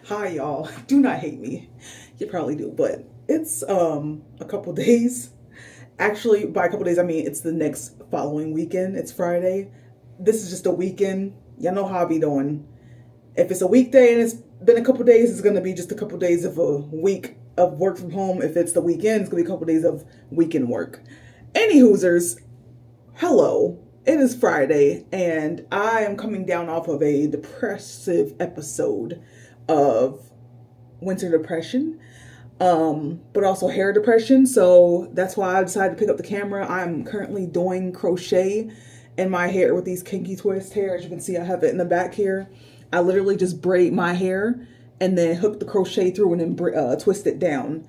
Hi y'all. Do not hate me. You probably do, but it's a couple days. Actually, by a couple days I mean it's the next following weekend. It's Friday. This is just a weekend. Y'all know how I be doing. If it's a weekday and it's been a couple days, it's gonna be just a couple days of a week of work from home. If it's the weekend, it's gonna be a couple days of weekend work. Any Hoosers, hello. It is Friday, and I am coming down off of a depressive episode of winter depression, but also hair depression. So that's why I decided to pick up the camera. I'm currently doing crochet in my hair with these kinky twist hair. As you can see, I have it in the back here. I literally just braid my hair and then hook the crochet through and then twist it down.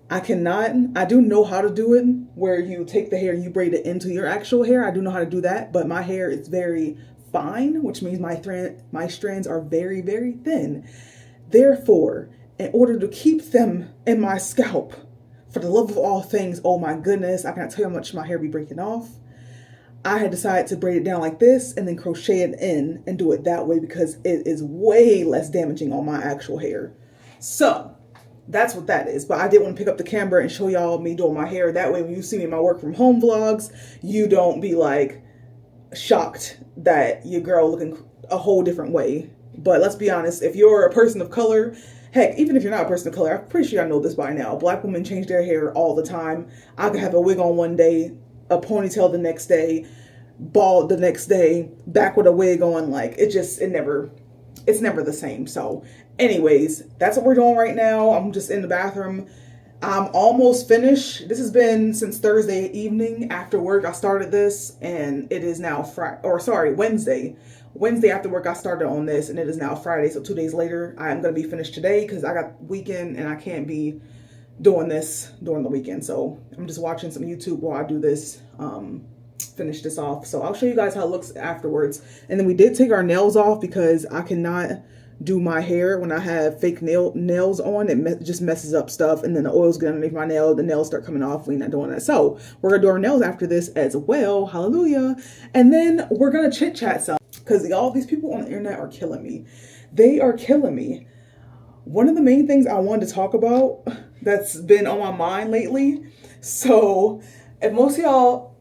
I do know how to do it where you take the hair and you braid it into your actual hair. I do know how to do that, but my hair is very fine, which means my strands are very, very thin. Therefore, in order to keep them in my scalp, for the love of all things, oh my goodness, I cannot tell you how much my hair be breaking off. I had decided to braid it down like this and then crochet it in and do it that way because it is way less damaging on my actual hair. So that's what that is. But I did want to pick up the camera and show y'all me doing my hair. That way when you see me in my work from home vlogs, you don't be like shocked that your girl looking a whole different way. But let's be honest, if you're a person of color, heck, even if you're not a person of color, I'm pretty sure I know this by now. Black women change their hair all the time. I could have a wig on one day, a ponytail the next day, bald the next day, back with a wig on. Like it's never the same. So anyways, that's what we're doing right now. I'm just in the bathroom. I'm almost finished. This has been since Thursday evening after work. I started this and it is now Wednesday. Wednesday after work I started on this and it is now Friday. So 2 days later, I am going to be finished today because I got weekend and I can't be doing this during the weekend. So I'm just watching some YouTube while I do this, finish this off. So I'll show you guys how it looks afterwards. And then we did take our nails off because I cannot do my hair when I have fake nails on. It just messes up stuff, and then the oils get underneath my nail, the nails start coming off. We're not doing that. So we're gonna do our nails after this as well. Hallelujah. And then we're gonna chit chat some, because all these people on the internet are killing me. They are killing me. One of the main things I wanted to talk about that's been on my mind lately. So if most of y'all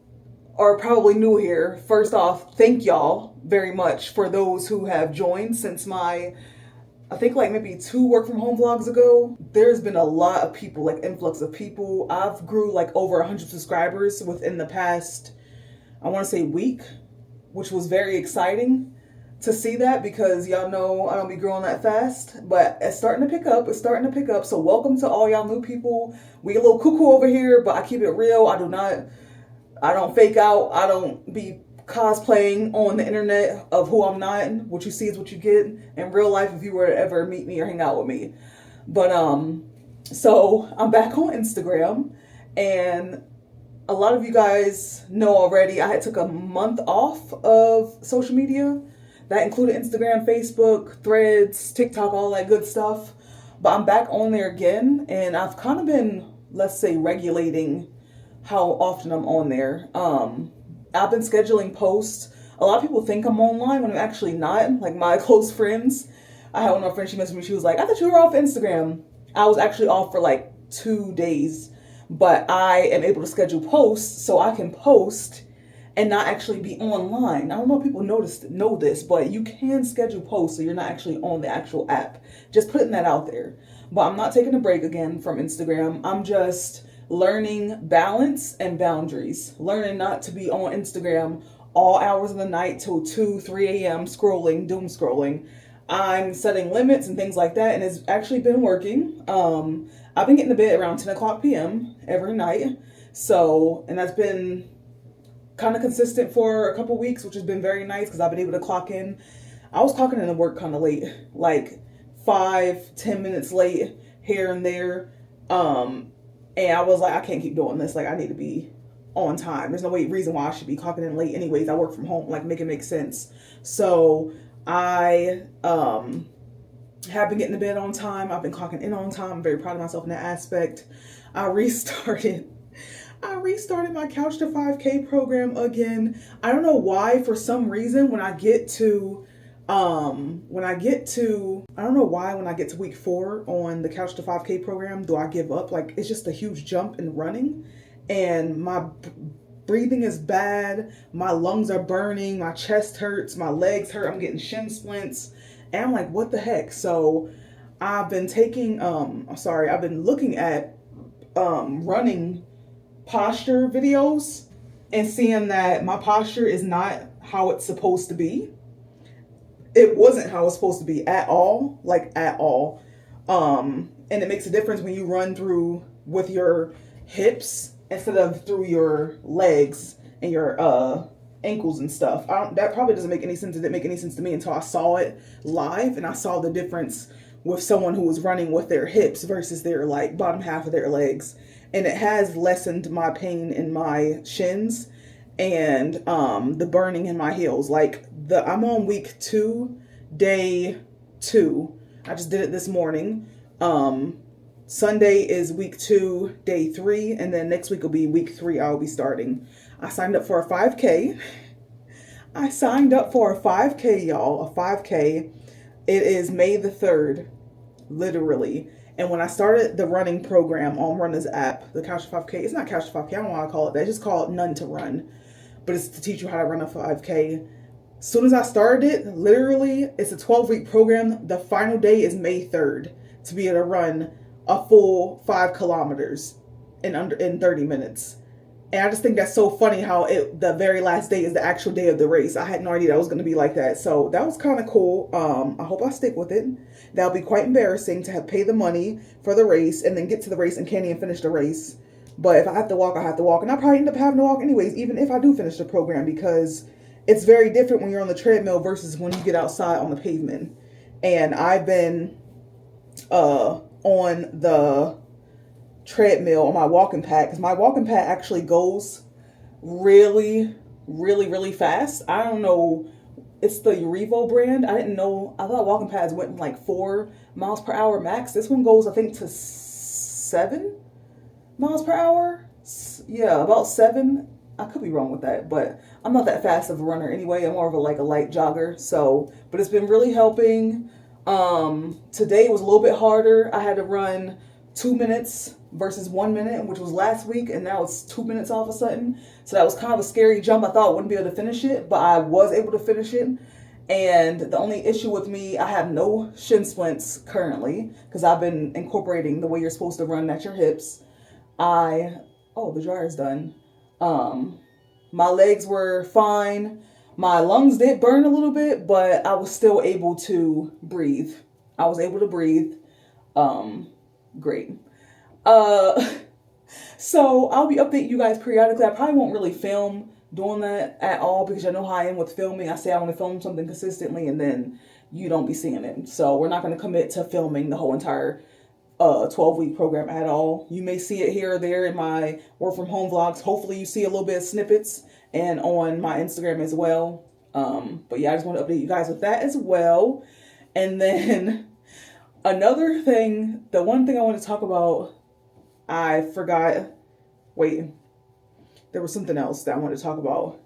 are probably new here, first off, thank y'all very much for those who have joined since I think like maybe 2 work from home vlogs ago. There's been a lot of people, like influx of people. I've grew like over 100 subscribers within the past, I want to say week, which was very exciting to see that because y'all know I don't be growing that fast, but it's starting to pick up. It's starting to pick up. So welcome to all y'all new people. We a little cuckoo over here, but I keep it real. I don't fake out. I don't be cosplaying on the internet of who I'm not. What you see is what you get in real life if you were to ever meet me or hang out with me. But so I'm back on Instagram, and a lot of you guys know already I had took a month off of social media. That included Instagram, Facebook, Threads, TikTok, all that good stuff. But I'm back on there again, and I've kind of been, let's say, regulating how often I'm on there. I've been scheduling posts. A lot of people think I'm online when I'm actually not. Like my close friends, I had one of my friends, she messaged me, she was like, I thought you were off Instagram. I was actually off for like 2 days, but I am able to schedule posts so I can post and not actually be online. I don't know if people know this, but you can schedule posts so you're not actually on the actual app. Just putting that out there. But I'm not taking a break again from Instagram. I'm just learning balance and boundaries. Learning not to be on Instagram all hours of the night till 2, 3 a.m. scrolling, doom scrolling. I'm setting limits and things like that, and it's actually been working. I've been getting to bed around 10 o'clock p.m. every night. So, and that's been kind of consistent for a couple weeks, which has been very nice because I've been able to clock in. I was clocking in to work kind of late, like 5-10 minutes late here and there. And I was like, I can't keep doing this. Like, I need to be on time. There's no reason why I should be clocking in late anyways. I work from home, like make it make sense. So I have been getting to bed on time. I've been clocking in on time. I'm very proud of myself in that aspect. I restarted my Couch to 5K program again. I don't know why, for some reason, when I get to When I get to, I don't know why, when I get to week 4 on the Couch to 5K program, do I give up? Like, it's just a huge jump in running, and my breathing is bad. My lungs are burning. My chest hurts. My legs hurt. I'm getting shin splints, and I'm like, what the heck? So I've been taking, I've been looking at running posture videos and seeing that my posture is not how it's supposed to be. It wasn't how it's supposed to be at all, like at all. And it makes a difference when you run through with your hips instead of through your legs and your ankles and stuff. That probably doesn't make any sense. It didn't make any sense to me until I saw it live, and I saw the difference with someone who was running with their hips versus their like bottom half of their legs. And it has lessened my pain in my shins and the burning in my heels. Like I'm on week 2, day 2. I just did it this morning. Sunday is week 2, day 3, and then next week will be week 3. I'll be starting. I signed up for a 5K. I signed up for a 5K, y'all. A 5K. It is May the 3rd, literally. And when I started the running program on Runner's app, the Couch to 5K, it's not Couch to 5K, I don't know why I call it that. It's just called None to Run. But it's to teach you how to run a 5K. As soon as I started it, literally, it's a 12-week program. The final day is May 3rd to be able to run a full 5 kilometers in 30 minutes. And I just think that's so funny how the very last day is the actual day of the race. I had no idea that was going to be like that. So that was kind of cool. I hope I stick with it. That'll be quite embarrassing to have paid the money for the race and then get to the race and can't even finish the race. But if I have to walk, I have to walk. And I probably end up having to walk anyways, even if I do finish the program, because it's very different when you're on the treadmill versus when you get outside on the pavement. And I've been on the treadmill on my walking pad, because my walking pad actually goes really, really, really fast. I don't know. It's the Revo brand. I didn't know. I thought walking pads went like 4 miles per hour max. This one goes, I think, to 7 miles per hour. Yeah, about 7. I could be wrong with that, but I'm not that fast of a runner anyway. I'm more of a light jogger. So, but it's been really helping. Today was a little bit harder. I had to run 2 minutes versus 1 minute, which was last week, and now it's 2 minutes all of a sudden. So that was kind of a scary jump. I thought I wouldn't be able to finish it, but I was able to finish it. And the only issue with me, I have no shin splints currently, because I've been incorporating the way you're supposed to run at your hips. The dryer is done. My legs were fine. My lungs did burn a little bit, but I was still able to breathe. I was able to breathe. Great. So I'll be updating you guys periodically. I probably won't really film doing that at all, because I know how I am with filming. I say I want to film something consistently, and then you don't be seeing it. So we're not going to commit to filming the whole entire 12-week program at all. You may see it here or there in my work from home vlogs. Hopefully you see a little bit of snippets, and on my Instagram as well. But yeah, I just want to update you guys with that as well. And then another thing, the one thing I want to talk about, I forgot. Wait, there was something else that I wanted to talk about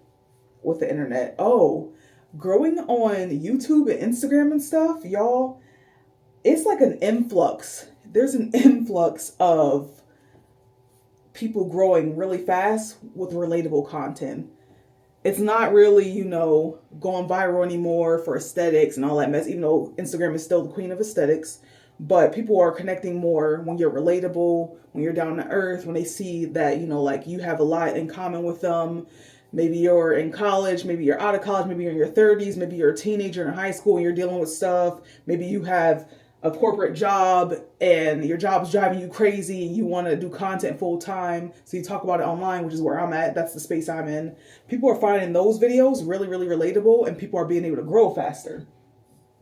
with the internet. Oh, growing on YouTube and Instagram and stuff, y'all, it's like an influx. There's an influx of people growing really fast with relatable content. It's not really, going viral anymore for aesthetics and all that mess, even though Instagram is still the queen of aesthetics. But people are connecting more when you're relatable, when you're down to earth, when they see that, you have a lot in common with them. Maybe you're in college, maybe you're out of college, maybe you're in your 30s, maybe you're a teenager in high school and you're dealing with stuff. Maybe you have a corporate job and your job is driving you crazy and you want to do content full time. So you talk about it online, which is where I'm at. That's the space I'm in. People are finding those videos really, really relatable, and people are being able to grow faster,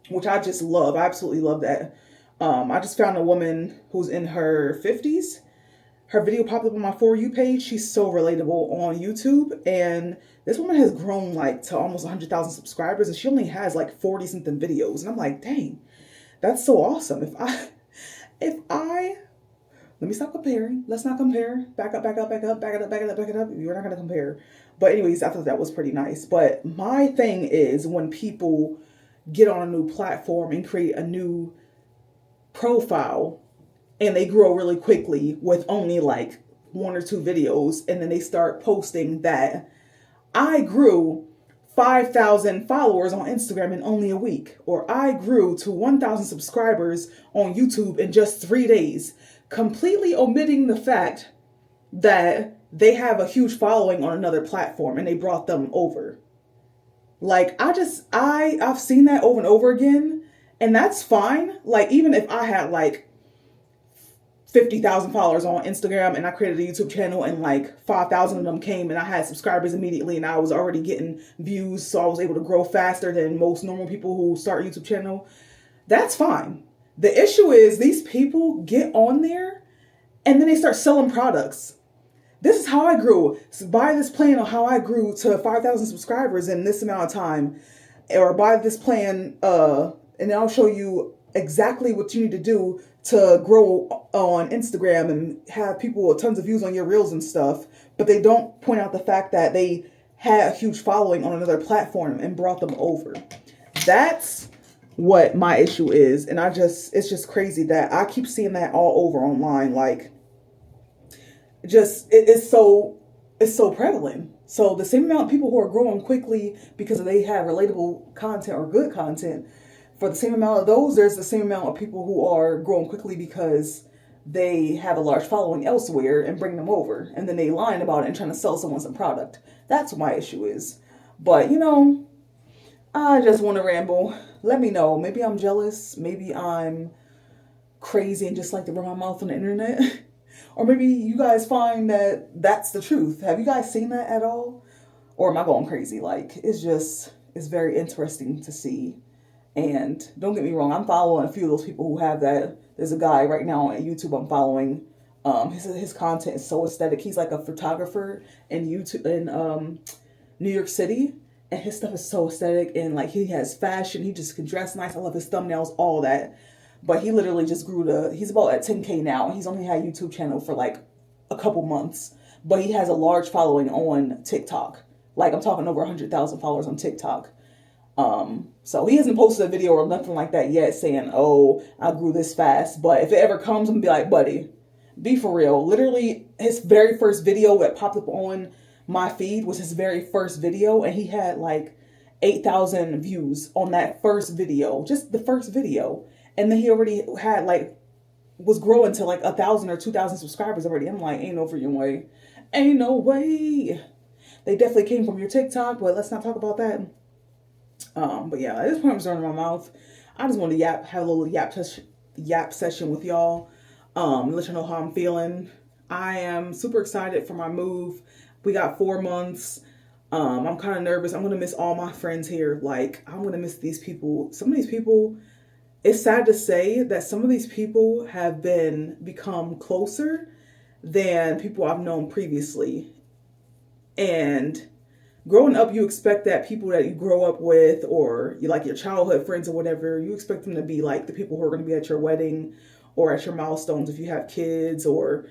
which I just love. I absolutely love that. I just found a woman who's in her 50s. Her video popped up on my For You page. She's so relatable on YouTube. And this woman has grown to almost 100,000 subscribers, and she only has 40 something videos. And I'm like, dang, that's so awesome. Let me stop comparing. Let's not compare. Back up. You're not going to compare. But anyways, I thought that was pretty nice. But my thing is when people get on a new platform and create a new profile, and they grow really quickly with only like one or two videos, and then they start posting that I grew 5,000 followers on Instagram in only a week, or I grew to 1,000 subscribers on YouTube in just 3 days, completely omitting the fact that they have a huge following on another platform and they brought them over. Like, I've seen that over and over again, and that's fine. Like, even if I had like 50,000 followers on Instagram and I created a YouTube channel and like 5,000 of them came and I had subscribers immediately and I was already getting views, so I was able to grow faster than most normal people who start a YouTube channel, that's fine. The issue is these people get on there and then they start selling products. This is how I grew. So buy this plan on how I grew to 5,000 subscribers in this amount of time, or buy this plan and I'll show you exactly what you need to do to grow on Instagram and have people with tons of views on your reels and stuff. But they don't point out the fact that they had a huge following on another platform and brought them over. That's what my issue is. And it's just crazy that I keep seeing that all over online. Like, it's so prevalent. So the same amount of people who are growing quickly because they have relatable content or good content, for the same amount of those, there's the same amount of people who are growing quickly because they have a large following elsewhere and bring them over. And then they lying about it and trying to sell someone some product. That's what my issue is. But, I just want to ramble. Let me know. Maybe I'm jealous. Maybe I'm crazy and just like to run my mouth on the internet. Or maybe you guys find that that's the truth. Have you guys seen that at all? Or am I going crazy? Like, it's very interesting to see. And don't get me wrong, I'm following a few of those people who have that. There's a guy right now on YouTube I'm following. His content is so aesthetic. He's like a photographer in New York City, and his stuff is so aesthetic, and like he has fashion. He just can dress nice. I love his thumbnails, all that. But he literally just he's about at 10K now, and he's only had a YouTube channel for like a couple months. But he has a large following on TikTok. Like, I'm talking over 100,000 followers on TikTok. So he hasn't posted a video or nothing like that yet saying, oh, I grew this fast. But if it ever comes, I'm gonna be like, buddy, be for real. Literally, his very first video that popped up on my feed was his very first video. And he had like 8,000 views on that first video, just the first video. And then he already had was growing to like 1,000 or 2,000 subscribers already. I'm like, ain't no freaking way. Ain't no way. They definitely came from your TikTok, but let's not talk about that. But yeah, at this point I'm starting my mouth. I just want to have a little yap session with y'all. Let you know how I'm feeling. I am super excited for my move. We got 4 months. I'm kind of nervous. I'm going to miss all my friends here. Like, I'm going to miss these people. Some of these people, it's sad to say that some of these people have become closer than people I've known previously. And growing up, you expect that people that you grow up with, or you like your childhood friends or whatever, you expect them to be like the people who are going to be at your wedding or at your milestones if you have kids, or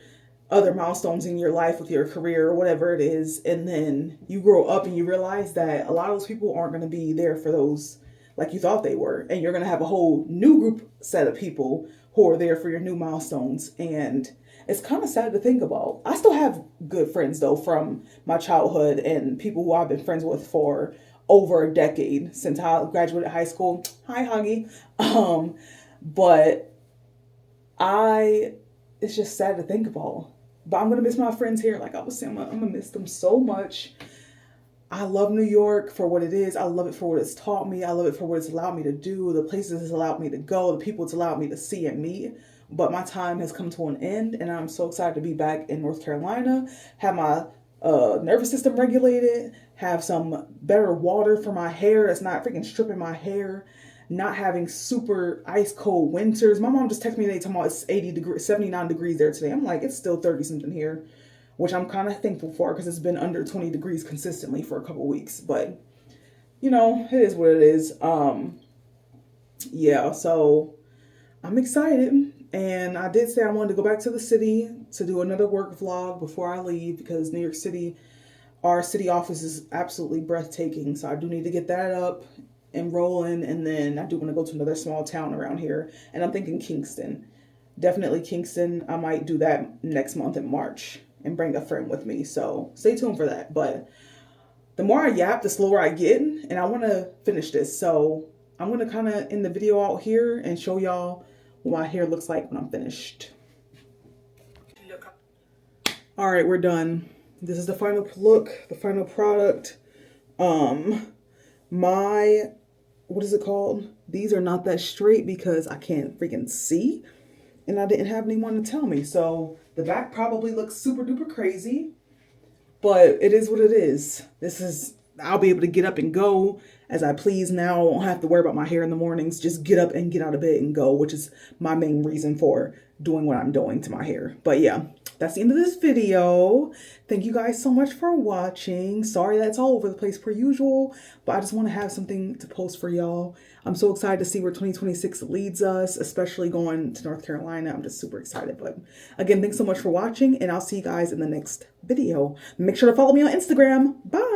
other milestones in your life with your career or whatever it is. And then you grow up and you realize that a lot of those people aren't going to be there for those like you thought they were. And you're going to have a whole new group set of people who are there for your new milestones. And it's kind of sad to think about. I still have good friends, though, from my childhood and people who I've been friends with for over a decade since I graduated high school. Hi, Huggy. But it's just sad to think about. But I'm going to miss my friends here. Like I was saying, I'm going to miss them so much. I love New York for what it is. I love it for what it's taught me. I love it for what it's allowed me to do, the places it's allowed me to go, the people it's allowed me to see and meet. But my time has come to an end, and I'm so excited to be back in North Carolina, have my nervous system regulated, have some better water for my hair that's not freaking stripping my hair, not having super ice cold winters. My mom just texted me today talking about it's 79 degrees there today. I'm like, it's still 30 something here, which I'm kind of thankful for because it's been under 20 degrees consistently for a couple weeks. But, it is what it is. Yeah, so I'm excited. And I did say I wanted to go back to the city to do another work vlog before I leave, because New York City, our city office is absolutely breathtaking. So I do need to get that up and rolling, and then I do want to go to another small town around here, and I'm thinking Kingston. Definitely Kingston. I might do that next month in March and bring a friend with me. So stay tuned for that. But the more I yap, the slower I get, and I want to finish this. So I'm going to kind of end the video out here and show y'all what my hair looks like when I'm finished. All right, we're done. This is the final look, the final product. My, what is it called? These are not that straight because I can't freaking see, and I didn't have anyone to tell me. So the back probably looks super duper crazy, but it is what it is. I'll be able to get up and go as I please now. I won't have to worry about my hair in the mornings. Just get up and get out of bed and go, which is my main reason for doing what I'm doing to my hair. But yeah, that's the end of this video. Thank you guys so much for watching. Sorry that's all over the place per usual, but I just want to have something to post for y'all. I'm so excited to see where 2026 leads us, especially going to North Carolina. I'm just super excited. But again, thanks so much for watching, and I'll see you guys in the next video. Make sure to follow me on Instagram. Bye.